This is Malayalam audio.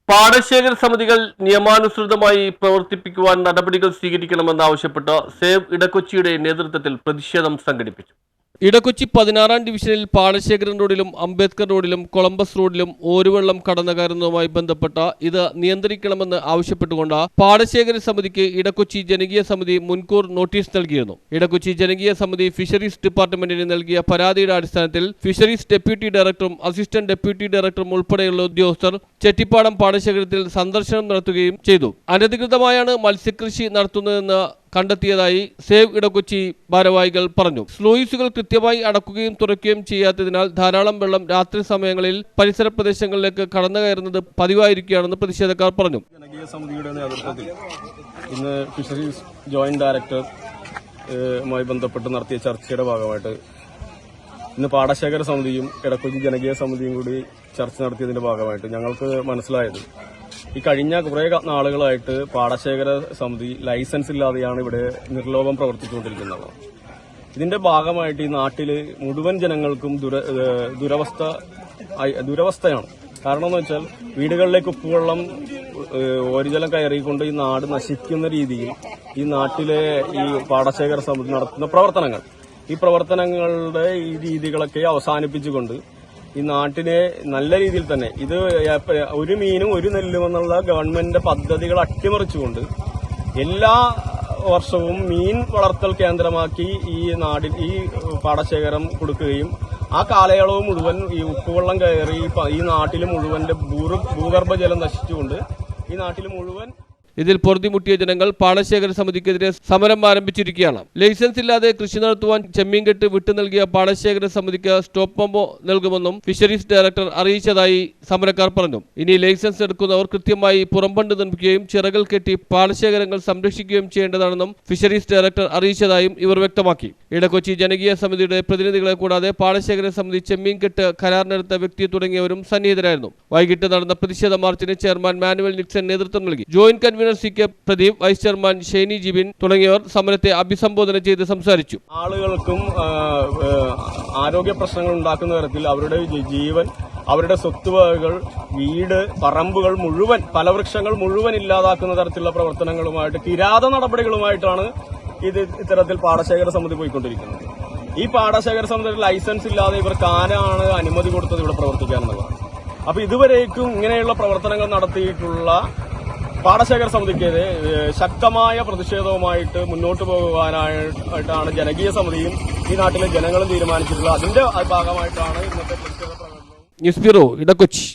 പാടശേഖര സമിതികൾ നിയമാനുസൃതമായി പ്രവർത്തിപ്പിക്കുവാൻ നടപടികൾ സ്വീകരിക്കണമെന്നാവശ്യപ്പെട്ട് സേവ് ഇടക്കൊച്ചിയുടെ നേതൃത്വത്തിൽ പ്രതിഷേധം സംഘടിപ്പിച്ചു. ഇടക്കൊച്ചി 16-ാം ഡിവിഷനിൽ പാടശേഖരൻ റോഡിലും അംബേദ്കർ റോഡിലും കൊളംബസ് റോഡിലും ഓരുവെള്ളം കടന്നു കയറുന്നതുമായി ബന്ധപ്പെട്ട ഇത് നിയന്ത്രിക്കണമെന്ന് ആവശ്യപ്പെട്ടുകൊണ്ട് പാടശേഖര സമിതിക്ക് ഇടക്കൊച്ചി ജനകീയ സമിതി മുൻകൂർ നോട്ടീസ് നൽകിയിരുന്നു. ഇടക്കൊച്ചി ജനകീയ സമിതി ഫിഷറീസ് ഡിപ്പാർട്ട്മെന്റിന് നൽകിയ പരാതിയുടെ അടിസ്ഥാനത്തിൽ ഫിഷറീസ് ഡെപ്യൂട്ടി ഡയറക്ടറും അസിസ്റ്റന്റ് ഡെപ്യൂട്ടി ഡയറക്ടറും ഉൾപ്പെടെയുള്ള ഉദ്യോഗസ്ഥർ ചെട്ടിപ്പാടം പാടശേഖരത്തിൽ സന്ദർശനം നടത്തുകയും ചെയ്തു. അനധികൃതമായാണ് മത്സ്യകൃഷി നടത്തുന്നതെന്ന് കണ്ടെത്തിയതായി സേവ് ഇടക്കൊച്ചി ഭാരവാഹികൾ പറഞ്ഞു. സ്ലൂയിസുകൾ കൃത്യമായി അടക്കുകയും തുറക്കുകയും ചെയ്യാത്തതിനാൽ ധാരാളം വെള്ളം രാത്രി സമയങ്ങളിൽ പരിസര പ്രദേശങ്ങളിലേക്ക് കടന്നു കയറുന്നത് പതിവായിരിക്കുകയാണെന്ന് പ്രതിഷേധക്കാർ പറഞ്ഞു. ജനകീയ സമിതിയുടെ നേതൃത്വത്തിൽ ഇന്ന് ഫിഷറീസ് ജോയിന്റ് ഡയറക്ടറുമായി ബന്ധപ്പെട്ട് നടത്തിയ ചർച്ചയുടെ ഭാഗമായിട്ട് ഇന്ന് പാടശേഖര സമിതിയും ഇടക്കൊച്ചി ജനകീയ സമിതിയും കൂടി ചർച്ച നടത്തിയതിന്റെ ഭാഗമായിട്ട് ഞങ്ങൾക്ക് മനസ്സിലായത് ഈ കഴിഞ്ഞ കുറേ നാളുകളായിട്ട് പാടശേഖര സമിതി ലൈസൻസ് ഇല്ലാതെയാണ് ഇവിടെ നിർലോഭം പ്രവർത്തിച്ചുകൊണ്ടിരിക്കുന്നത്. ഇതിന്റെ ഭാഗമായിട്ട് ഈ നാട്ടില് മുഴുവൻ ജനങ്ങൾക്കും ദുരവസ്ഥയാണ്. കാരണം എന്ന് വെച്ചാൽ വീടുകളിലേക്ക് ഉപ്പുവെള്ളം ഓരിജലം കയറിക്കൊണ്ട് ഈ നാട് നശിക്കുന്ന രീതിയിൽ ഈ നാട്ടിലെ ഈ പാടശേഖര സമിതി നടത്തുന്ന ഈ പ്രവർത്തനങ്ങളുടെ ഈ രീതികളൊക്കെ അവസാനിപ്പിച്ചുകൊണ്ട് ഈ നാട്ടിനെ നല്ല രീതിയിൽ തന്നെ ഇത് ഒരു മീനും ഒരു നെല്ലും എന്നുള്ള ഗവൺമെന്റിന്റെ പദ്ധതികൾ അട്ടിമറിച്ചുകൊണ്ട് എല്ലാ വർഷവും മീൻ വളർത്തൽ കേന്ദ്രമാക്കി ഈ പാടശേഖരം കൊടുക്കുകയും ആ കാലയളവ് മുഴുവൻ ഈ ഉപ്പുവെള്ളം കയറി ഈ നാട്ടിൽ മുഴുവന്റെ ഭൂഗർഭജലം നശിച്ചുകൊണ്ട് ഈ നാട്ടിൽ മുഴുവൻ ഇതിൽ പൊറുതിമുട്ടിയ ജനങ്ങൾ പാടശേഖര സമിതിക്കെതിരെ സമരം ആരംഭിച്ചിരിക്കുകയാണ്. ലൈസൻസ് ഇല്ലാതെ കൃഷി നടത്തുവാൻ ചെമ്മീൻകെട്ട് വിട്ടു നൽകിയ പാടശേഖര സമിതിക്ക് സ്റ്റോപ്പ് മെമ്മോ നൽകുമെന്നും ഫിഷറീസ് ഡയറക്ടർ അറിയിച്ചതായി സമരക്കാർ പറഞ്ഞു. ഇനി ലൈസൻസ് എടുക്കുന്നവർ കൃത്യമായി പുറംബണ്ട് നിർമ്മിക്കുകയും ചിറകൾ കെട്ടി പാടശേഖരങ്ങൾ സംരക്ഷിക്കുകയും ചെയ്യേണ്ടതാണെന്നും ഫിഷറീസ് ഡയറക്ടർ അറിയിച്ചതായും ഇവർ വ്യക്തമാക്കി. ഇടക്കൊച്ചി ജനകീയ സമിതിയുടെ പ്രതിനിധികളെ കൂടാതെ പാടശേഖര സമിതി ചെമ്മീൻകെട്ട് കരാറിനെടുത്ത വ്യക്തി തുടങ്ങിയവരും സന്നിഹിതരായിരുന്നു. വൈകിട്ട് നടന്ന പ്രതിഷേധ മാർച്ചിന് ചെയർമാൻ മാനുവൽ നിക്സൺ നേതൃത്വം നൽകി. Joint convener C K Pradeep, vice chairman Shainy Jibin തുടങ്ങിയവർ സമരത്തെ അഭിസംബോധന ചെയ്ത് സംസാരിച്ചു. ആളുകൾക്കും ആരോഗ്യ പ്രശ്നങ്ങൾ ഉണ്ടാക്കുന്ന തരത്തിൽ അവരുടെ ജീവൻ, അവരുടെ സ്വത്തുവകകൾ, വീട്, പറമ്പുകൾ മുഴുവൻ, ഫലവൃക്ഷങ്ങൾ മുഴുവൻ ഇല്ലാതാക്കുന്ന തരത്തിലുള്ള പ്രവർത്തനങ്ങളുമായിട്ട് കിരാത നടപടികളുമായിട്ടാണ് ഇത്തരത്തിൽ പാടശേഖര സമിതി പോയിക്കൊണ്ടിരിക്കുന്നത്. ഈ പാടശേഖര സമിതിയുടെ ലൈസൻസ് ഇല്ലാതെ ഇവർക്ക് ആരാണ് അനുമതി കൊടുത്തത് ഇവിടെ പ്രവർത്തിക്കാനുള്ളതാണ്. അപ്പൊ ഇതുവരേക്കും ഇങ്ങനെയുള്ള പ്രവർത്തനങ്ങൾ നടത്തിയിട്ടുള്ള പാടശേഖര സമിതിക്കെതിരെ ശക്തമായ പ്രതിഷേധവുമായിട്ട് മുന്നോട്ട് പോകുവാനായിട്ടാണ് ജനകീയ സമിതിയും ഈ നാട്ടിലെ ജനങ്ങളും തീരുമാനിച്ചിട്ടുള്ളത്. അതിന്റെ ഭാഗമായിട്ടാണ് ഇന്നത്തെ പ്രതിഷേധ പ്രകടനം. News bureau, Edakochi.